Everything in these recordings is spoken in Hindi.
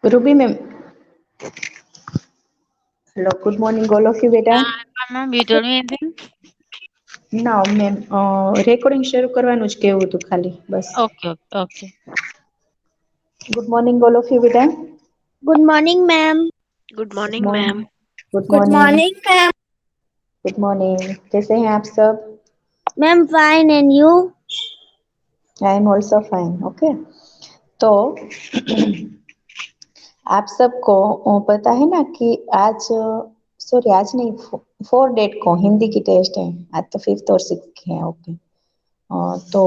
Ruby ma'am, hello, good morning all of you beta. Ma'am, you told me anything? ના મેમ રેકોર્ડિંગ શરૂ કરવાનું જ કેવું હતું ખાલી બસ. Okay, okay. Good morning all of you beta. Good morning, ma'am. Good Good morning, morning. ma'am. Good Good morning. morning, ma'am. Good morning. कैसे हैं आप सब? Ma'am, fine, and you? I am also fine. Okay. तो आप सबको पता है ना कि आज सॉरी आज नहीं 4 डेट को हिंदी की टेस्ट है। आज तो 5th और 6th की है। ओके तो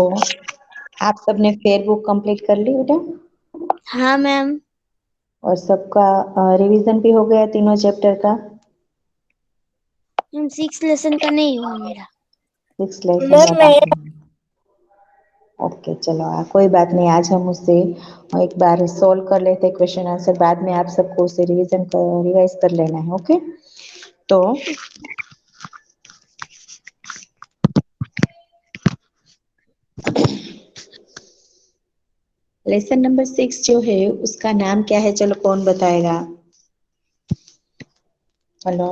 आप सबने फेयर बुक कंप्लीट कर ली बेटा हाँ मैम। और सबका रिवीजन भी हो गया तीनों चैप्टर का। मैम 6 लेसन का नहीं हुआ मेरा। 6 लेसन का बाकी। ओके चलो कोई बात नहीं, आज हम उससे एक बार सॉल्व कर लेते क्वेश्चन आंसर, बाद में आप सबको उसे रिवाइज कर लेना है। ओके तो लेसन नंबर 6 जो है उसका नाम क्या है, चलो कौन बताएगा? हेलो,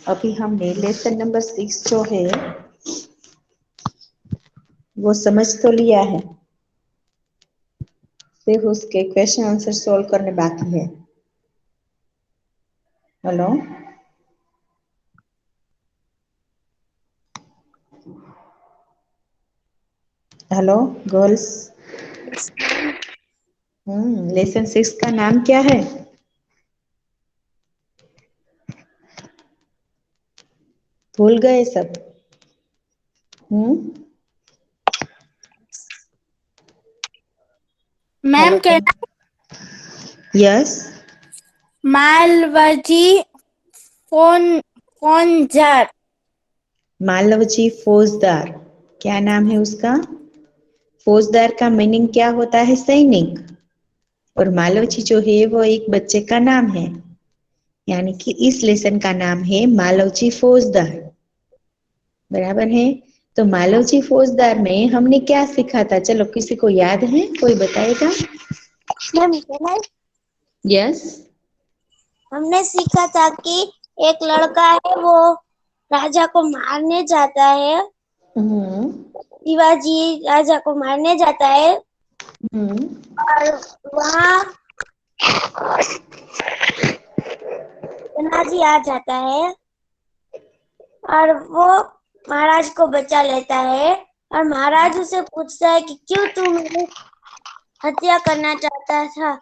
अभी हमने लेसन नंबर 6 जो है वो समझ तो लिया है, सिर्फ उसके क्वेश्चन आंसर सॉल्व करने बाकी है। Hello, hello girls. लेसन 6 का नाम क्या है? भूल गए सब? मैम कहना यस, मालवजी फौजदार। मालवजी फौजदार। क्या नाम है उसका? फौजदार का मीनिंग क्या होता है? सैनिक। और मालवजी जो है वो एक बच्चे का नाम है, यानी कि इस लेसन का नाम है मालवजी फौजदार। बराबर है। तो मालवजी फौजदार में हमने क्या सीखा था? चलो किसी को याद है, कोई बताएगा? मैम कहना यस, हमने सीखा था कि एक लड़का है वो राजा को मारने जाता है। शिवाजी राजा को मारने जाता है और वहाँ तानाजी आ जाता है और वो महाराज को बचा लेता है और महाराज उसे पूछता है कि क्यों तू मेरी हत्या करना चाहता था?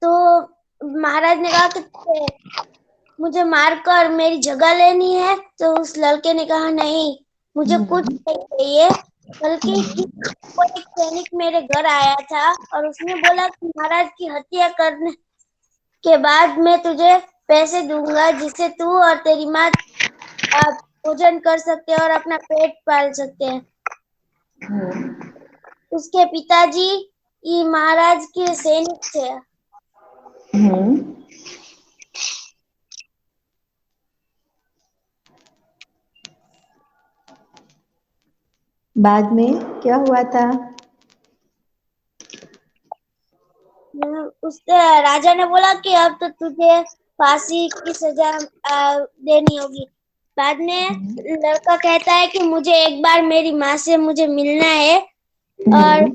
तो महाराज ने कहा कि मुझे मारकर मेरी जगह लेनी है। तो उस लड़के ने कहा नहीं, मुझे कुछ नहीं चाहिए, बल्कि कोई एक सैनिक मेरे घर आया था और उसने बोला कि महाराज की हत्या करने के बाद मैं तुझे पैसे दूंगा जिससे तू और तेरी माँ भोजन कर सकते हैं और अपना पेट पाल सकते हैं। उसके पिताजी ये महाराज के सैनिक थे। बाद में क्या हुआ था? उस राजा ने बोला कि अब तो तुझे फांसी की सजा देनी होगी। बाद में लड़का कहता है कि मुझे एक बार मेरी माँ से मुझे मिलना है और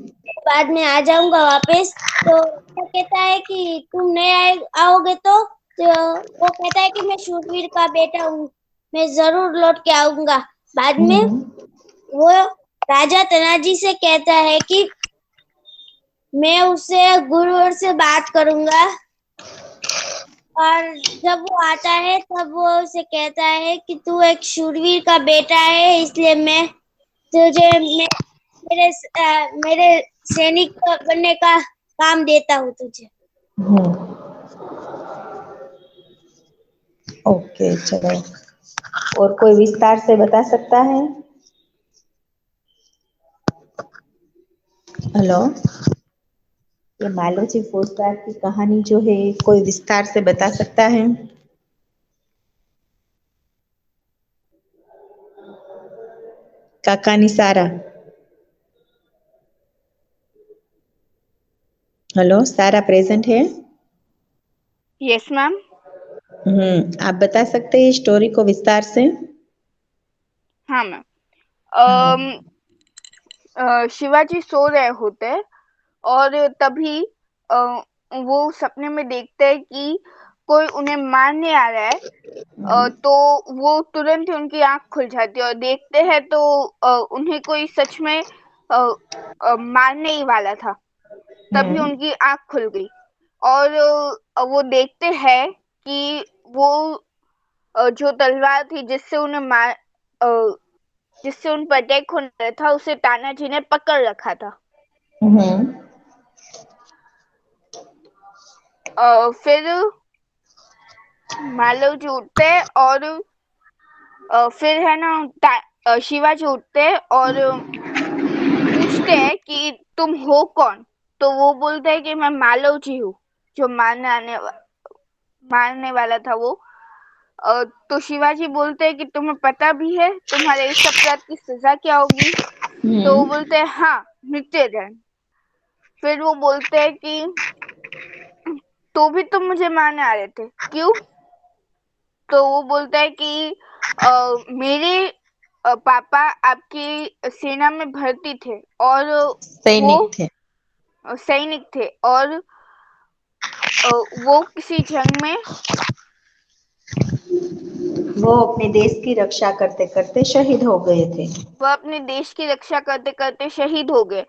बाद में आ जाऊंगा वापस। तो वो कहता है कि तुम नहीं आओगे तो वो कहता है कि मैं शूरवीर का बेटा हूँ, मैं जरूर लौट के आऊंगा। बाद में वो राजा तानाजी से कहता है कि मैं उससे गुरु से बात करूंगा। और जब वो आता है तब वो उसे कहता है कि तू एक शूरवीर का बेटा है, इसलिए मैं तुझे मेरे सैनिक बनने का काम देता हूँ तुझे। ओके चलो, और कोई विस्तार से बता सकता है? हेलो, ये मालवजी फौजदार की कहानी जो है कोई विस्तार से बता सकता है? काका निसारा। हेलो, सारा प्रेजेंट है? Yes ma'am. आप बता सकते हैं स्टोरी को विस्तार से? हाँ मैम। हाँ। शिवाजी सो रहे होते हैं और तभी वो सपने में देखते हैं कि कोई उन्हें मारने आ रहा है। तो वो तुरंत ही उनकी आंख खुल जाती है और देखते हैं तो उन्हें कोई सच में मारने ही वाला था। तभी उनकी आंख खुल गई और वो देखते हैं कि वो जो तलवार थी जिससे उन पर अटैक होने था उसे तानाजी ने पकड़ रखा था। फिर मालव जी उठते हैं और फिर है ना शिवाजी उठते हैं और पूछते हैं कि तुम हो कौन। तो वो बोलते हैं कि मैं मालव जी हूँ, जो मारने वाला था वो। तो शिवाजी बोलते हैं कि तुम्हें पता भी है तुम्हारे इस अपराध की सजा क्या होगी। तो वो बोलते हैं हाँ, मृत्युदंड। फिर वो बोलते हैं कि तो भी तुम मुझे मारने आ रहे थे, क्यों? तो वो बोलता है कि मेरे पापा आपकी सेना में भर्ती थे और वो सैनिक थे। सैनिक थे और वो किसी जंग में वो अपने देश की रक्षा करते करते शहीद हो गए थे। वह अपने देश की रक्षा करते करते शहीद हो गए।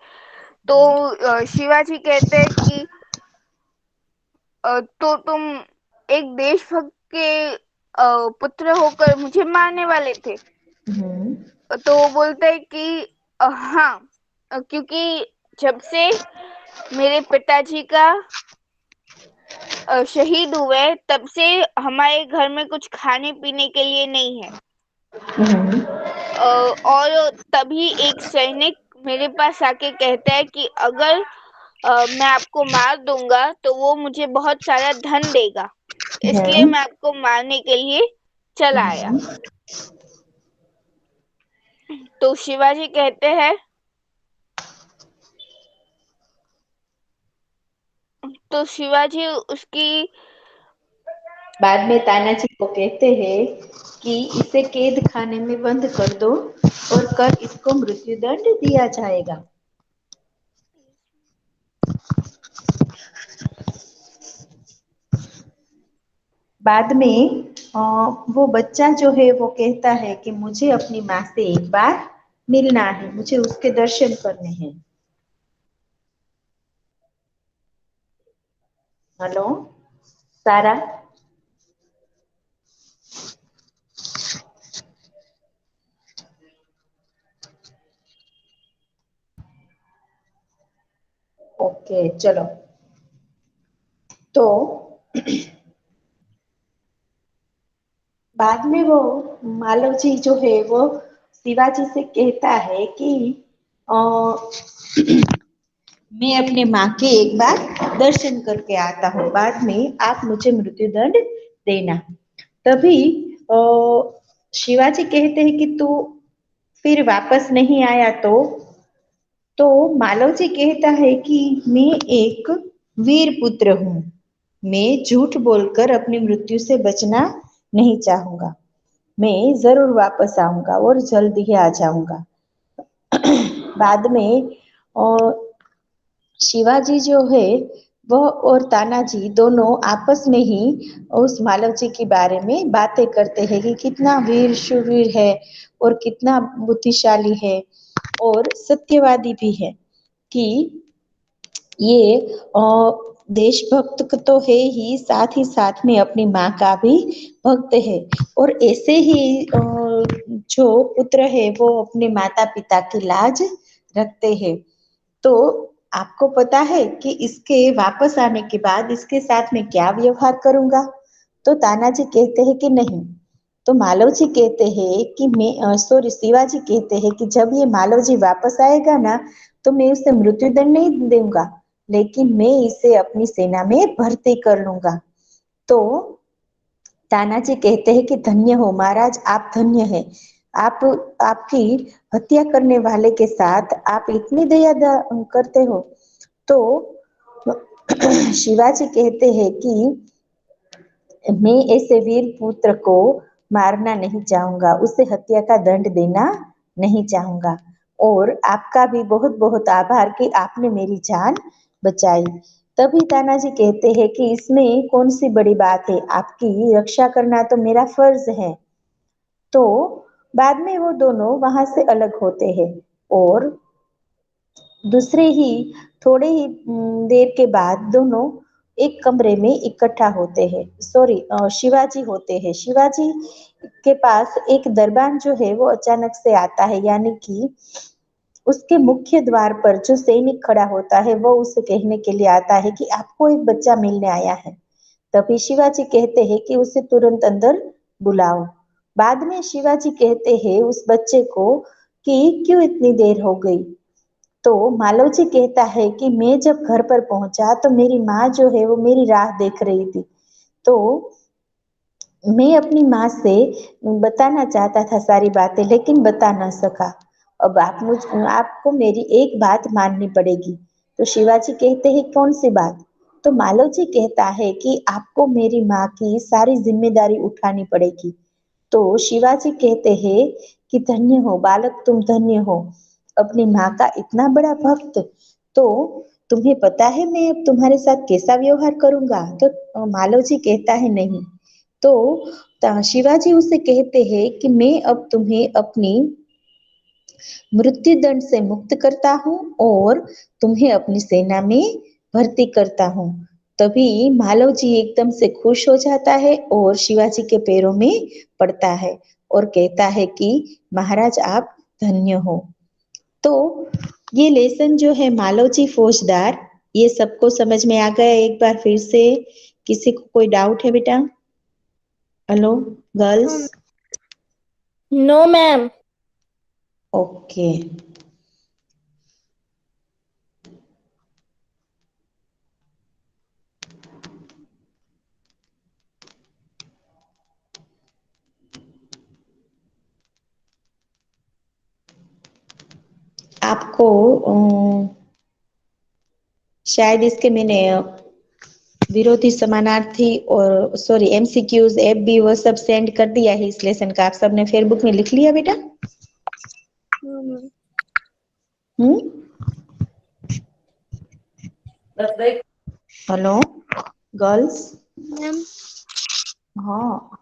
तो शिवाजी कहते हैं कि तो तुम एक देशभक्त के पुत्र होकर मुझे मारने वाले थे। हम्म। तो वो बोलते हैं कि हाँ, क्योंकि जब से मेरे पिताजी का शहीद हुए तब से हमारे घर में कुछ खाने पीने के लिए नहीं है। और तभी एक सैनिक मेरे पास आके कहता है कि अगर मैं आपको मार दूंगा तो वो मुझे बहुत सारा धन देगा, इसलिए मैं आपको मारने के लिए चला आया। तो शिवाजी कहते हैं तो शिवाजी उसकी बाद में तानाजी को कहते हैं कि इसे कैद खाने में बंद कर दो और कल इसको मृत्युदंड दिया जाएगा। बाद में वो बच्चा जो है वो कहता है कि मुझे अपनी माँ से एक बार मिलना है, मुझे उसके दर्शन करने हैं। हेलो सारा। ओके चलो। तो बाद में वो मालव जी जो है वो शिवाजी से कहता है कि अ, मैं अपने माँ के एक बार दर्शन करके आता हूँ, बाद में आप मुझे मृत्युदंड देना। तभी अ, शिवाजी कहते हैं कि तू फिर वापस नहीं आया तो मालव जी कहता है कि मैं एक वीर पुत्र हूँ, मैं झूठ बोलकर अपनी मृत्यु से बचना नहीं चाहूंगा, मैं जरूर वापस आऊंगा और जल्द ही आ जाऊंगा। बाद में शिवाजी जो है वह और तानाजी दोनों आपस में ही उस मालव जी के बारे में बातें करते हैं कि कितना वीर शूरवीर है और कितना बुद्धिशाली है और सत्यवादी भी है, कि ये देशभक्त तो है ही साथ में अपनी माँ का भी भक्त है। और ऐसे ही जो पुत्र है वो अपने माता पिता की लाज रखते हैं। तो आपको पता है कि इसके वापस आने के बाद इसके साथ में क्या व्यवहार करूंगा? तो तानाजी कहते हैं कि नहीं। तो मालव जी कहते हैं कि मैं सॉरी शिवाजी कहते हैं कि जब ये मालव जी वापस आएगा ना तो मैं उसे मृत्युदंड नहीं दूंगा, लेकिन मैं इसे अपनी सेना में भर्ती कर लूंगा। तो तानाजी कहते हैं कि धन्य हो महाराज, आप धन्य है। आप आपकी हत्या करने वाले के साथ आप इतनी दया करते हो। तो शिवाजी कहते हैं कि मैं ऐसे वीर पुत्र को मारना नहीं चाहूंगा, उसे हत्या का दंड देना नहीं चाहूंगा, और आपका भी बहुत बहुत आभार कि आपने मेरी जान बचाई। तभी तानाजी कहते हैं कि इसमें कौन सी बड़ी बात है, आपकी रक्षा करना तो मेरा फर्ज है। तो बाद में वो दोनों वहां से अलग होते हैं और दूसरे ही थोड़े ही देर के बाद दोनों एक कमरे में इकट्ठा होते हैं। सॉरी, शिवाजी होते हैं। शिवाजी के पास एक दरबान जो है वो अचानक से आता है, यानी कि उसके मुख्य द्वार पर जो सैनिक खड़ा होता है वो उसे कहने के लिए आता है कि आपको एक बच्चा मिलने आया है। तभी शिवाजी कहते हैं कि उसे तुरंत अंदर बुलाओ। बाद में शिवाजी कहते हैं उस बच्चे को कि क्यों इतनी देर हो गई। तो मालव जी कहता है कि मैं जब घर पर पहुंचा तो मेरी माँ जो है वो मेरी राह देख रही थी। तो मैं अपनी माँ से बताना चाहता था सारी बातें, लेकिन बता ना सका। अब आपको मेरी एक बात माननी पड़ेगी। तो शिवाजी कहते हैं कौन सी बात। तो मालव जी कहता है कि आपको मेरी माँ की सारी जिम्मेदारी उठानी पड़ेगी। तो शिवाजी कहते हैं कि धन्य हो बालक, तुम धन्य हो, अपनी माँ का इतना बड़ा भक्त। तो तुम्हें पता है मैं अब तुम्हारे साथ कैसा व्यवहार करूंगा। तो मालव जी कहता है नहीं। तो शिवाजी उसे कहते हैं कि मैं अब तुम्हें अपनी मृत्यु दंड से मुक्त करता हूँ और तुम्हें अपनी सेना में भर्ती करता हूँ। तभी मालव जी एकदम से खुश हो जाता है और शिवाजी के पैरों में पड़ता है और कहता है कि महाराज आप धन्य हो। तो ये लेसन जो है मालव जी फौजदार, ये सबको समझ में आ गया एक बार फिर से। किसी को कोई डाउट है बेटा? Hello girls? No ma'am. Okay. आपको शायद इसके मैंने विरोधी समानार्थी और सॉरी एमसीक्यूज एफ बी वो सब सेंड कर दिया है इस लेसन का। आप सबने फेसबुक में लिख लिया बेटा? हम्म। Hello girls? मैम हाँ।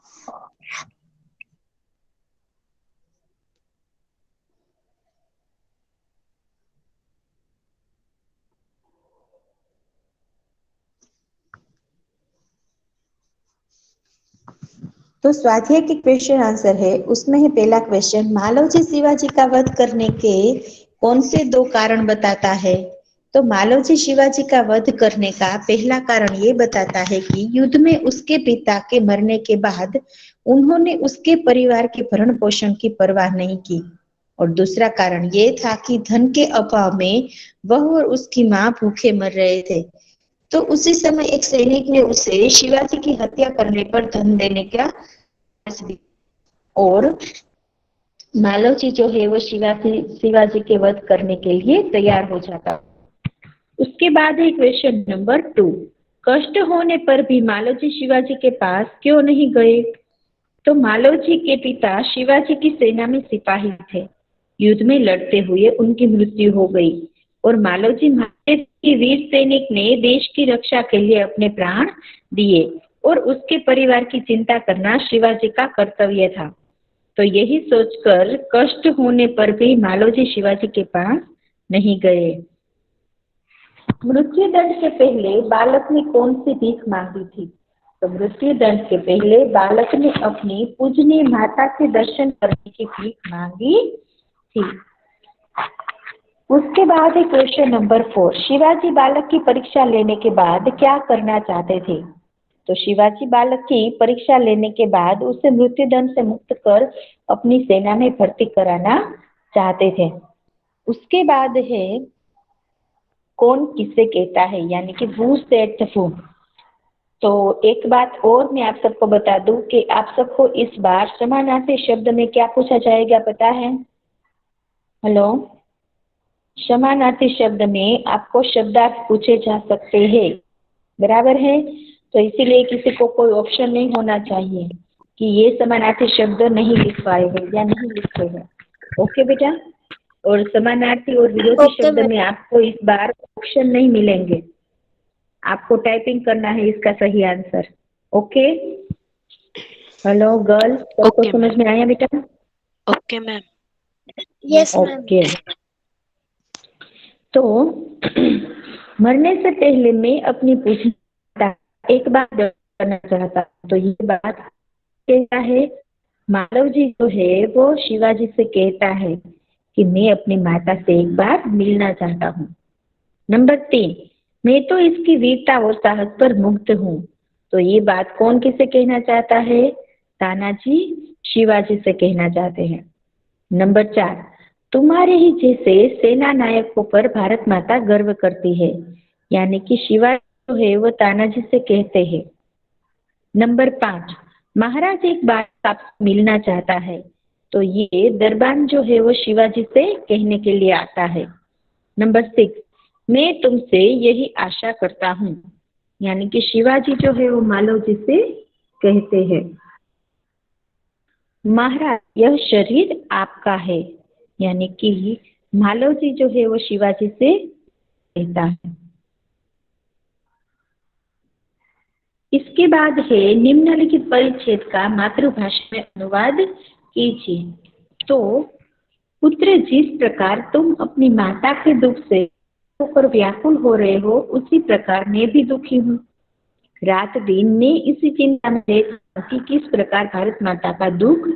तो स्वाध्याय के क्वेश्चन आंसर है, उसमें है पहला क्वेश्चन, मालव जी शिवाजी का वध करने के कौन से दो कारण बताता है। तो मालव जी शिवाजी का वध करने का पहला कारण ये बताता है कि युद्ध में उसके पिता के मरने के बाद उन्होंने उसके परिवार के भरण पोषण की परवाह नहीं की, और दूसरा कारण ये था कि धन के अभाव में वह और उसकी माँ भूखे मर रहे थे। तो उसी समय एक सैनिक ने उसे शिवाजी की हत्या करने पर धन देने का और मालव जी जो है वो शिवाजी के वध करने के लिए तैयार हो जाता। उसके बाद है क्वेश्चन नंबर 2, कष्ट होने पर भी मालव जी शिवाजी के पास क्यों नहीं गए। तो मालव जी के पिता शिवाजी की सेना में सिपाही थे। युद्ध में लड़ते हुए उनकी मृत्यु हो गई और मालव जी वीर सैनिक ने देश की रक्षा के लिए अपने प्राण दिए और उसके परिवार की चिंता करना शिवाजी का कर्तव्य था। तो यही सोचकर कष्ट होने पर भी मालव जी शिवाजी के पास नहीं गए। मृत्यु दंड से पहले बालक ने कौन सी भीख मांगी थी। तो मृत्यु दंड से पहले बालक ने अपनी पूजनीय माता के दर्शन करने की भीख मांगी थी। उसके बाद है क्वेश्चन नंबर 4, शिवाजी बालक की परीक्षा लेने के बाद क्या करना चाहते थे। तो शिवाजी बालक की परीक्षा लेने के बाद उसे मृत्यु दंड से मुक्त कर अपनी सेना में भर्ती कराना चाहते थे। उसके बाद है कौन किसे कहता है, यानी कि हु सेड द हूम। तो एक बात और मैं आप सबको बता दूं कि आप सबको इस बार समानार्थी शब्द में क्या पूछा जाएगा पता है? हेलो, समानार्थी शब्द में आपको शब्दार्थ पूछे जा सकते हैं। बराबर है। तो इसीलिए किसी को कोई ऑप्शन नहीं होना चाहिए कि ये समानार्थी शब्द नहीं लिख पाए हैं या नहीं लिखे हैं। ओके बेटा। और समानार्थी और विरोधी ओके शब्द में आपको इस बार ऑप्शन नहीं मिलेंगे, आपको टाइपिंग करना है इसका सही आंसर। ओके। हेलो गर्ल, सबको ओके समझ मैम। में आया बेटा? Okay ma'am. Yes ma'am. Okay. तो मरने से पहले मैं अपनी पूछता एक बात करना चाहता हूँ। तो ये बात कहता है, माधव जी जो है वो शिवाजी से कहता है कि मैं अपनी माता से एक बार मिलना चाहता हूँ। नंबर 3, मैं तो इसकी वीरता और साहस पर मुग्ध हूँ। तो ये बात कौन किसे कहना चाहता है? तानाजी शिवाजी से कहना चाहते हैं। नंबर 4, तुम्हारे ही जैसे सेना नायकों पर भारत माता गर्व करती है, यानी कि शिवाजी जो है वो तानाजी से कहते हैं। नंबर 5, महाराज एक बार आपसे मिलना चाहता है। तो ये दरबान जो है वो शिवाजी से कहने के लिए आता है। नंबर 6, मैं तुमसे यही आशा करता हूँ, यानी कि शिवाजी जो है वो मालव जी से कहते हैं। महाराज यह शरीर आपका है, यानी कि मालव जी जो है वो शिवाजी से कहता है। इसके बाद है निम्नलिखित परिच्छेद का मातृभाषा में अनुवाद कीजिए। तो पुत्र, जिस प्रकार तुम अपनी माता के दुख से होकर व्याकुल हो रहे हो, उसी प्रकार मैं भी दुखी हूँ। रात दिन मैं इसी चिंता में रहता हूँ कि किस प्रकार भारत माता का दुख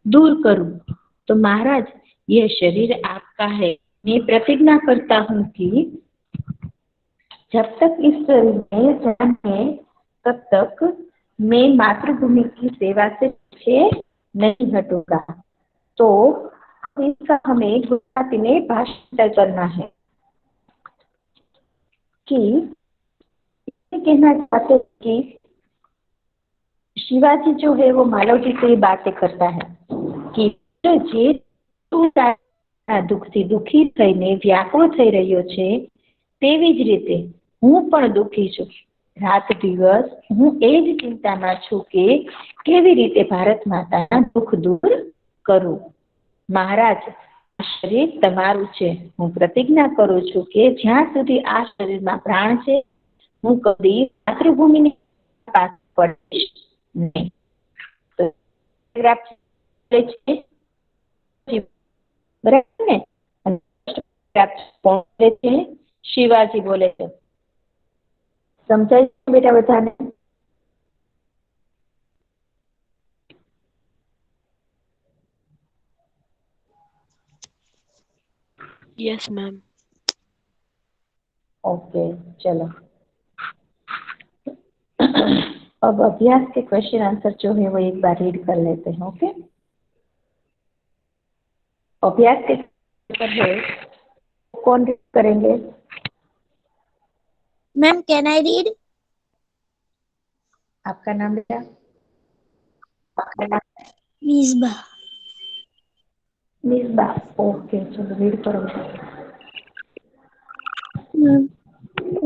दूर करूं। तो महाराज यह शरीर आपका है, मैं प्रतिज्ञा करता हूँ कि जब तक इस शरीर में जान है तब तक मैं मातृभूमि की सेवा से पीछे नहीं हटूंगा। तो इसका हमें गुजराती में भाषण तय करना है कि कहना चाहते कि शिवाजी जो है वो मालव जी से बातें करता है कि જે તું તારા દુઃખથી દુઃખી થઈને વ્યાકુળ થઈ રહ્યો છે, તેવી જ રીતે હું પણ દુઃખી છું। રાત દિવસ હું એ જ ચિંતામાં છું કે કેવી રીતે ભારત માતાના દુઃખ દૂર કરું। મહારાજ આ શરીર તમારું છે, હું પ્રતિજ્ઞા કરું છું કે જ્યાં સુધી આ શરીરમાં પ્રાણ છે હું કદી માતૃભૂમિની પાછળ પડીશ નહીં। તો बराबर ने? शिवाजी बोले थे। समझाय बेटा बधाने? Yes ma'am. ओके चलो। अब अभ्यास के क्वेश्चन आंसर जो है वो एक बार रीड कर लेते हैं। ओके, अभ्यास के पेपर है, कौन रीड करेंगे? Ma'am can I read? आपका नाम बेटा? मिसबा। मिसबा। ओके चलो रीड करो।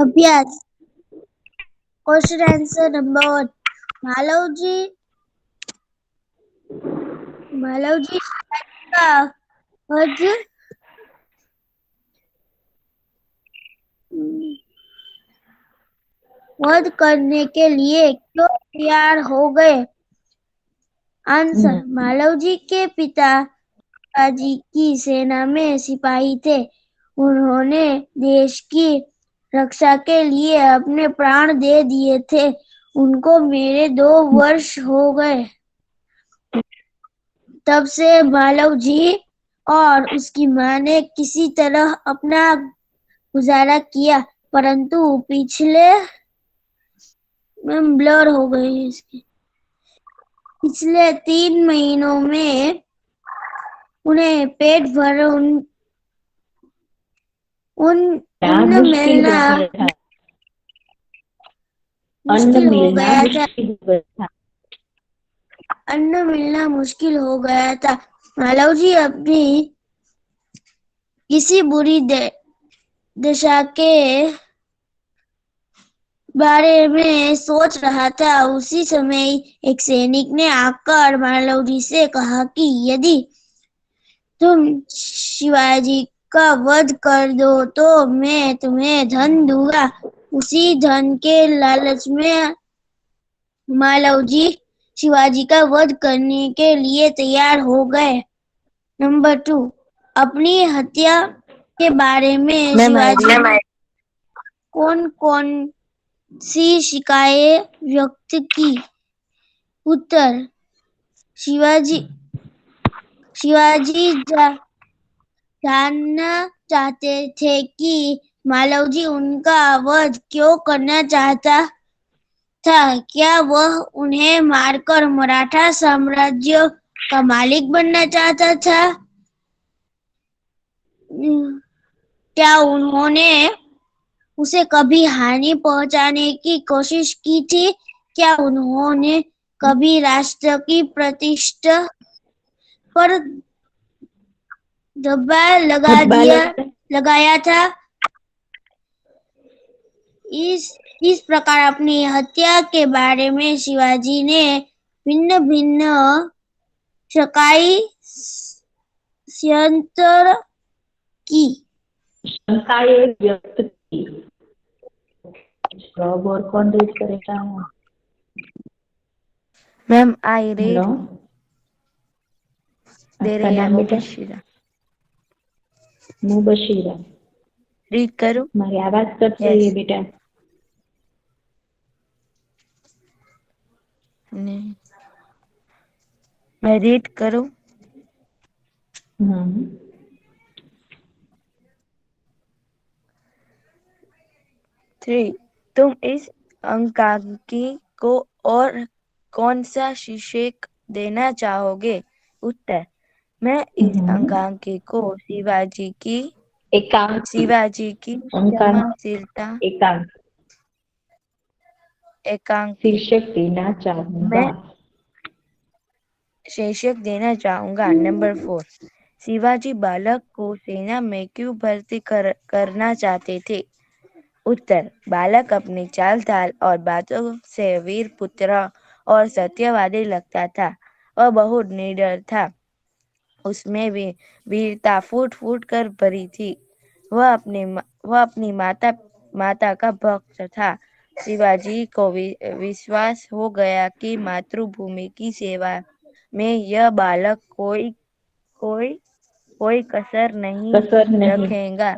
अभ्यास। क्वेश्चन आंसर नंबर 1, मालव जी का हज वध करने के लिए क्यों तैयार हो गए? आंसर, मालव जी के पिता शिवाजी की सेना में सिपाही थे। उन्होंने देश की रक्षा के लिए अपने प्राण दे दिए थे। उनको मेरे 2 वर्ष हो गए। तब से मालव जी और उसकी माँ ने किसी तरह अपना गुजारा किया, परंतु पिछले ब्लर हो गए इसके पिछले 3 महीनों में उन्हें पेट भर अन्न मिलना मुश्किल हो गया था। मालव जी अपनी किसी बुरी दशा के बारे में सोच रहा था, उसी समय एक सैनिक ने आकर मालव जी से कहा कि यदि तुम शिवाजी का वध कर दो तो मैं तुम्हें धन दूंगा। उसी धन के लालच में मालव जी शिवाजी का वध करने के लिए तैयार हो गए। नंबर 2, अपनी हत्या के बारे में शिवाजी ने कौन कौन सी शिकायतें व्यक्त की? उत्तर, शिवाजी जानना चाहते थे कि मालव जी उनका वध क्यों करना चाहता था। क्या वह उन्हें मारकर मराठा साम्राज्य का मालिक बनना चाहता था? क्या उन्होंने उसे कभी हानि पहुंचाने की कोशिश की थी? क्या उन्होंने कभी राष्ट्र की प्रतिष्ठा पर दबाव लगाया था? इस प्रकार अपनी हत्या के बारे में शिवाजी ने भिन्न भिन्न शंकाएं व्यक्त की। जॉब और कौन रीड करेगा? Ma'am I read. हेलो, दे आपका रही है नाम बेटा? मुबशिरा। मुबशिरा। रीड करूं? हमारी आवाज कट रही है बेटा। नहीं, मैं रीड करूं? 3, तुम इस एकांकी को और कौन सा शीर्षक देना चाहोगे? उत्तर, मैं इस एकांकी को शिवाजी की सहनशीलता एकांकी शीर्षक देना चाहूंगा। मैं शीर्षक देना चाहूंगा। नंबर 4, शिवाजी बालक को सेना में क्यों भर्ती करना चाहते थे? उत्तर, बालक अपनी चाल ढाल और बातों से वीर पुत्र और सत्यवादी लगता था। वह बहुत निडर था, उसमें भी वीरता फूट फूट कर भरी थी। वह अपनी माता का भक्त था। शिवाजी को विश्वास हो गया कि मातृभूमि की सेवा में यह बालक कोई कसर नहीं रखेगा।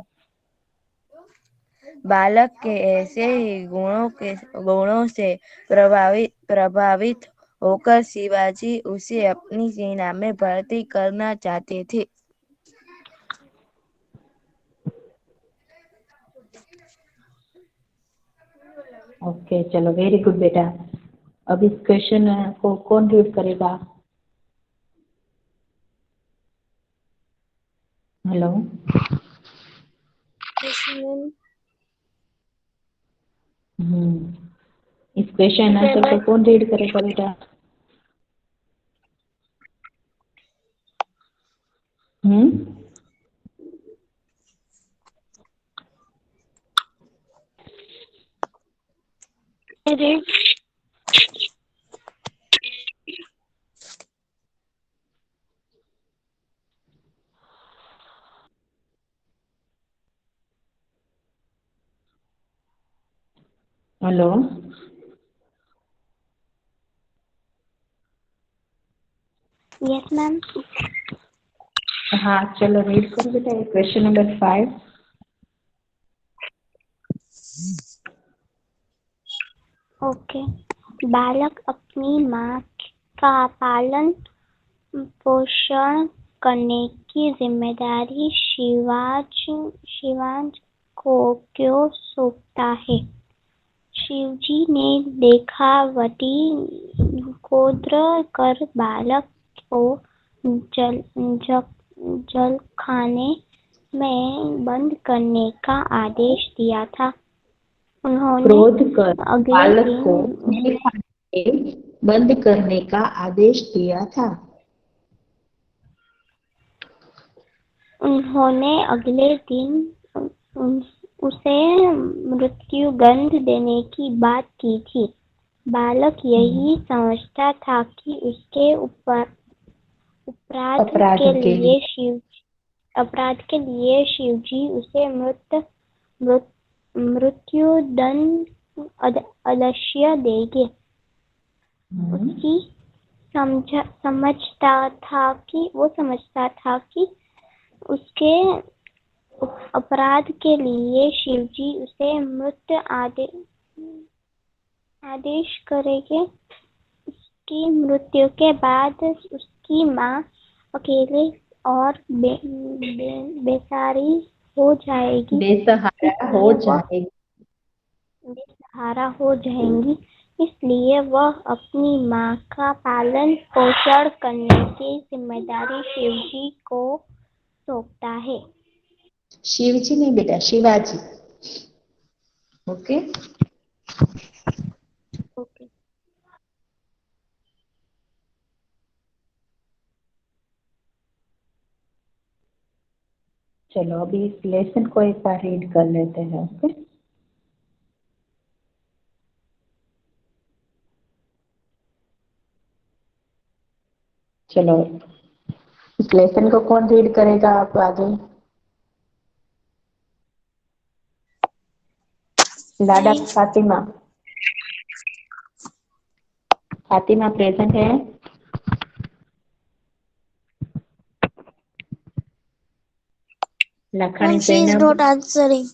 बालक के ऐसे ही गुणों से प्रभावित होकर शिवाजी उसे अपनी सेना में भर्ती करना चाहते थे। ओके, चलो वेरी गुड बेटा। अब इस क्वेश्चन को कौन रीड करेगा? हेलो, इस क्वेश्चन आंसर को कौन रीड करेगा बेटा? Hello, yes ma'am. हाँ चलो रीड करो बेटा क्वेश्चन नंबर 5। ओके। बालक अपनी माँ का पालन पोषण करने की जिम्मेदारी शिवाज को क्यों सौंपता है? शिवजी ने देखावटी गोत्र कर बालक को जलखाने में बंद करने का आदेश दिया था। उन्होंने क्रोध कर बालक को बंद करने का आदेश दिया था। उन्होंने अगले दिन उसे मृत्यु दंड देने की बात की थी। बालक यही समझता था कि उसके अपराध के लिए शिवजी उसे मृत्यु दंड अवश्य देंगे। उसकी समझता था कि उसके अपराध के लिए शिवजी उसे मृत्यु आदेश करेंगे। उसकी मृत्यु के बाद उसकी माँ अकेले और बेसहारा हो जाएगी। बेसहारा हो जाएंगी। इसलिए वह अपनी माँ का पालन पोषण करने की जिम्मेदारी शिवजी को सौंपता है। शिवजी नहीं बेटा, शिवाजी। ओके। ओके। चलो अभी इस लेसन को एक बार रीड कर लेते हैं। ओके। चलो इस लेसन को कौन रीड करेगा आप आगे? लाडा फातिमा। फातिमा प्रेजेंट है? Lakhani Ma'am, she is Zainab. not answering.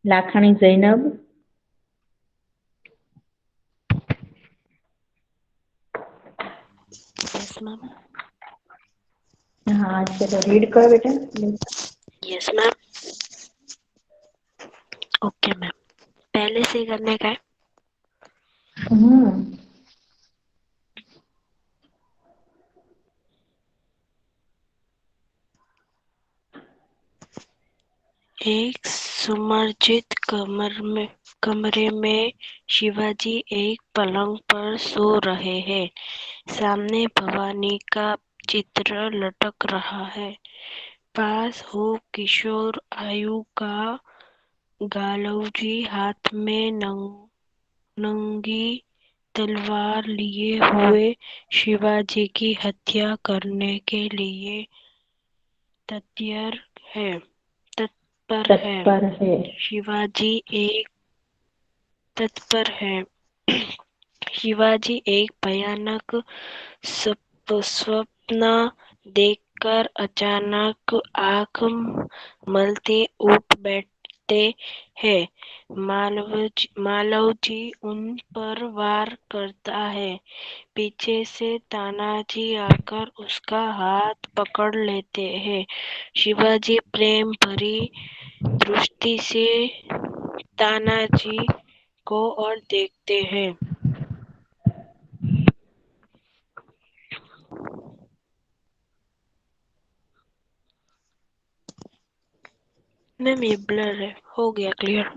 Lakhani Zainab. Yes ma'am. हाँ चलो रीड करो बेटा। Yes ma'am. Okay ma'am. पहले से करने का है। हम्म। एक सुमर्जित कमरे में शिवाजी एक पलंग पर सो रहे हैं। सामने भवानी का चित्र लटक रहा है। पास हो किशोर आयु का गालवजी हाथ में नंगी तलवार लिए हुए शिवाजी की हत्या करने के लिए तत्पर है। शिवाजी एक भयानक स्वप्न देखकर अचानक आंख मलते उठ बैठते हैं। मालवजी उन पर वार करता है। पीछे से तानाजी आकर उसका हाथ पकड़ लेते हैं। शिवाजी प्रेम भरी दृष्टि से तानाजी को और देखते हैं। मैम ये ब्लर है, हो गया क्लियर।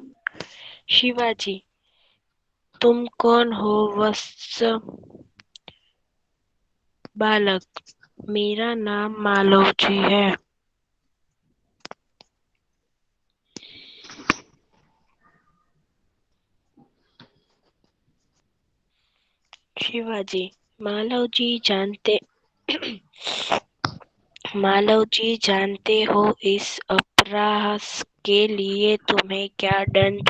शिवाजी, तुम कौन हो वत्स? बालक, मेरा नाम मालवजी है। शिवाजी, मालवजी जानते हो इस अपराध के लिए तुम्हें क्या दंड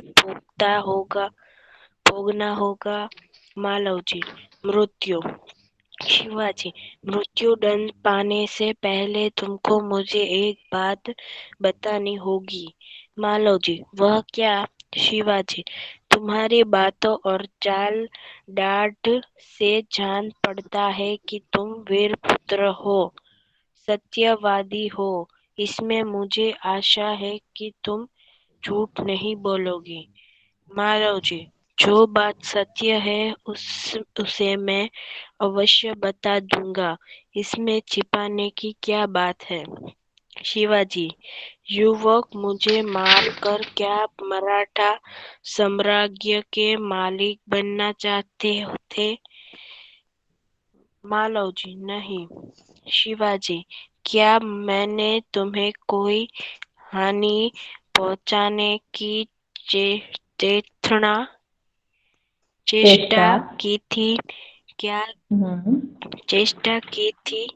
भोगना होगा? मालवजी, मृत्यु। शिवाजी, मृत्यु दंड पाने से पहले तुमको मुझे एक बात बतानी होगी। मालवजी, वह क्या? शिवाजी, तुम्हारी बातों और चाल डांट से जान पड़ता है कि तुम वीर पुत्र हो, सत्यवादी हो। इसमें मुझे आशा है कि तुम झूठ नहीं बोलोगी। मालवजी, जो बात सत्य है उसे मैं अवश्य बता दूंगा। इसमें छिपाने की क्या बात है? शिवाजी, युवक मुझे मारकर क्या मराठा साम्राज्य के मालिक बनना चाहते थे? मालवजी, नहीं। शिवाजी, क्या मैंने तुम्हें कोई हानि पहुंचाने की चेष्टा चेष्टा की थी क्या हम्म, चेष्टा की थी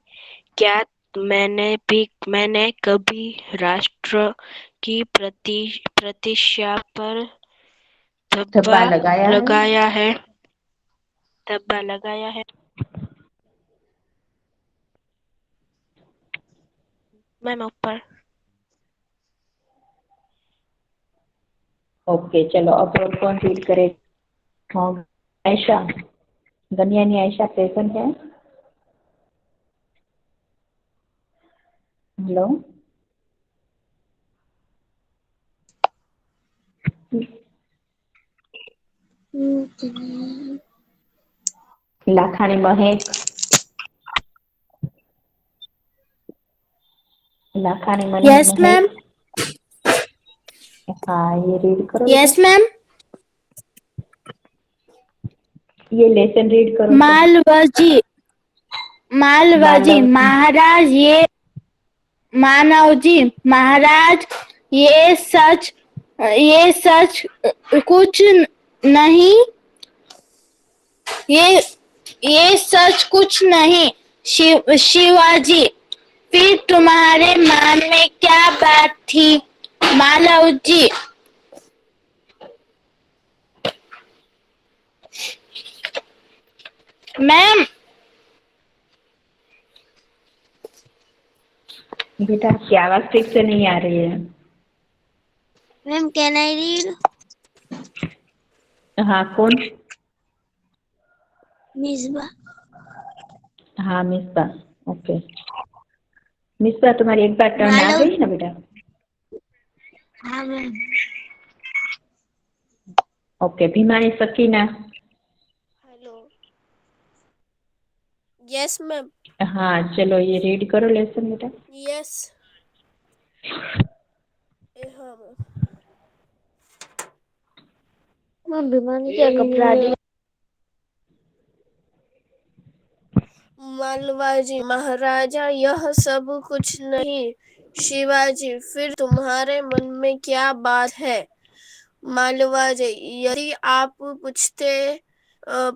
क्या मैंने कभी राष्ट्र की प्रतिष्ठा पर धब्बा लगाया है। लगाया है धब्बा लगाया है। मैम ऊपर। ओके चलो अब और कौन रीड करे? हाँ, आयशा, गनियानी आयशा प्रेजेंट है? हेलो, लाखानी महक, लाखानी यस मैम। महक। हाँ, ये रीड करो यस बेटा, मैम। ये लेसन रीड करो। मालवजी मालव महाराज ये मानव जी महाराज ये सच कुछ नहीं ये सच कुछ नहीं। शिवाजी फिर तुम्हारे मन में क्या बात थी? मालव जी मैम। बेटा आपकी आवाज ठीक से नहीं आ रही है। Ma'am can I read? हाँ, कौन? मिसबा। हाँ, मिसबा। ओके, मिसबा तुम्हारी एक बार टर्न आ मालव। गई ना बेटा? हाँ ma'am. Okay, Bhimani Sakina. Hello. Yes ma'am. हाँ चलो ये रीड करो लेसन बेटा। यस। हाँ मैम। भीमानी क्या कपड़ा दी? मालवाजी महाराजा यह सब कुछ नहीं। शिवाजी फिर तुम्हारे मन में क्या बात है? मालवाजी यदि आप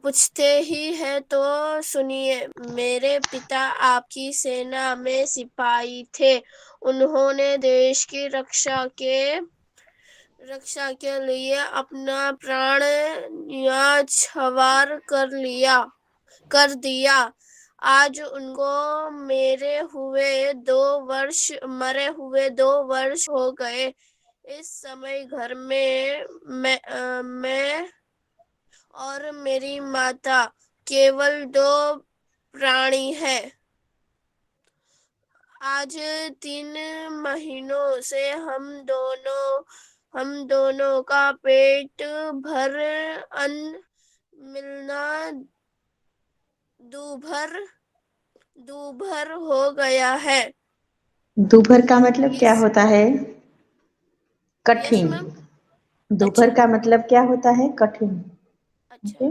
पूछते ही है तो सुनिए। मेरे पिता आपकी सेना में सिपाही थे। उन्होंने देश की रक्षा के लिए अपना प्राण न्यौछावर कर दिया। आज उनको मरे हुए 2 वर्ष हो गए। इस समय घर में मैं और मेरी माता केवल 2 प्राणी हैं। आज 3 महीनों से हम दोनों का पेट भर अन्न मिलना दूभर हो गया है। दोपहर का मतलब क्या होता है? यस कठिन। मैम। दोपहर अच्छा। का मतलब क्या होता है? कठिन। अच्छा। ओके,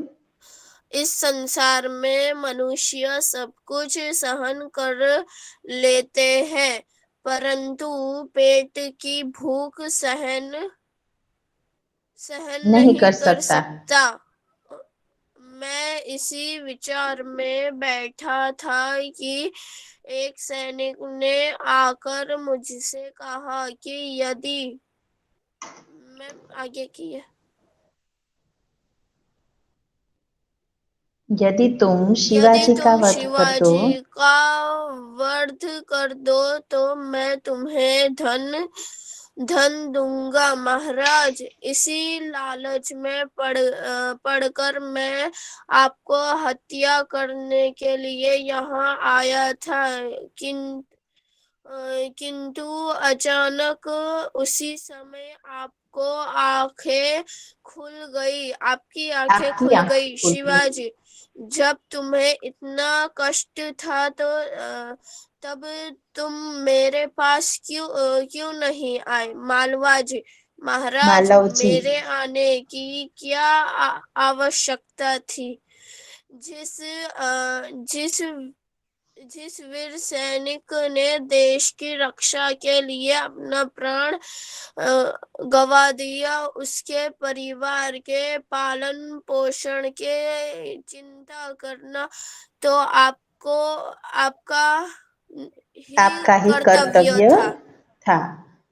इस संसार में मनुष्य सब कुछ सहन कर लेते हैं, परंतु पेट की भूख सहन नहीं नहीं कर कर सकता। सकता। मैं इसी विचार में बैठा था कि एक सैनिक ने आकर मुझसे कहा कि यदि मैं आगे की है। यदि तुम यदि शिवाजी का तुम वध कर दो शिवाजी का वध कर दो तो मैं तुम्हें धन दूंगा। महाराज इसी लालच में पड़कर मैं आपको हत्या करने के लिए यहाँ आया था। किंतु अचानक उसी समय आपकी आंखें आपकी खुल आंखें गई। खुल गई। शिवाजी जब तुम्हें इतना कष्ट था तो तब तुम मेरे पास क्यों नहीं आए? मालवाजी महाराज मालव जी, मेरे आने की क्या आवश्यकता थी? जिस जिस वीर सैनिक ने देश की रक्षा के लिए अपना प्राण गवा दिया, उसके परिवार के पालन पोषण के चिंता करना तो आपका ही कर्तव्य था। था।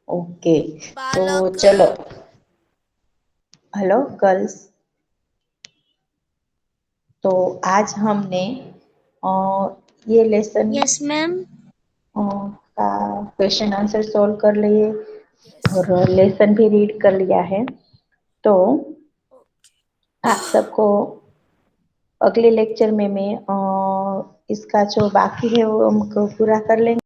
ओके, तो बालक चलो, हेलो गर्ल्स, तो आज हमने ये लेसन यस मैम। का क्वेश्चन आंसर सॉल्व कर लिए और लेसन भी रीड कर लिया है। तो आप सबको अगले लेक्चर में मैं इसका जो बाकी है वो हमको पूरा कर लेंगे।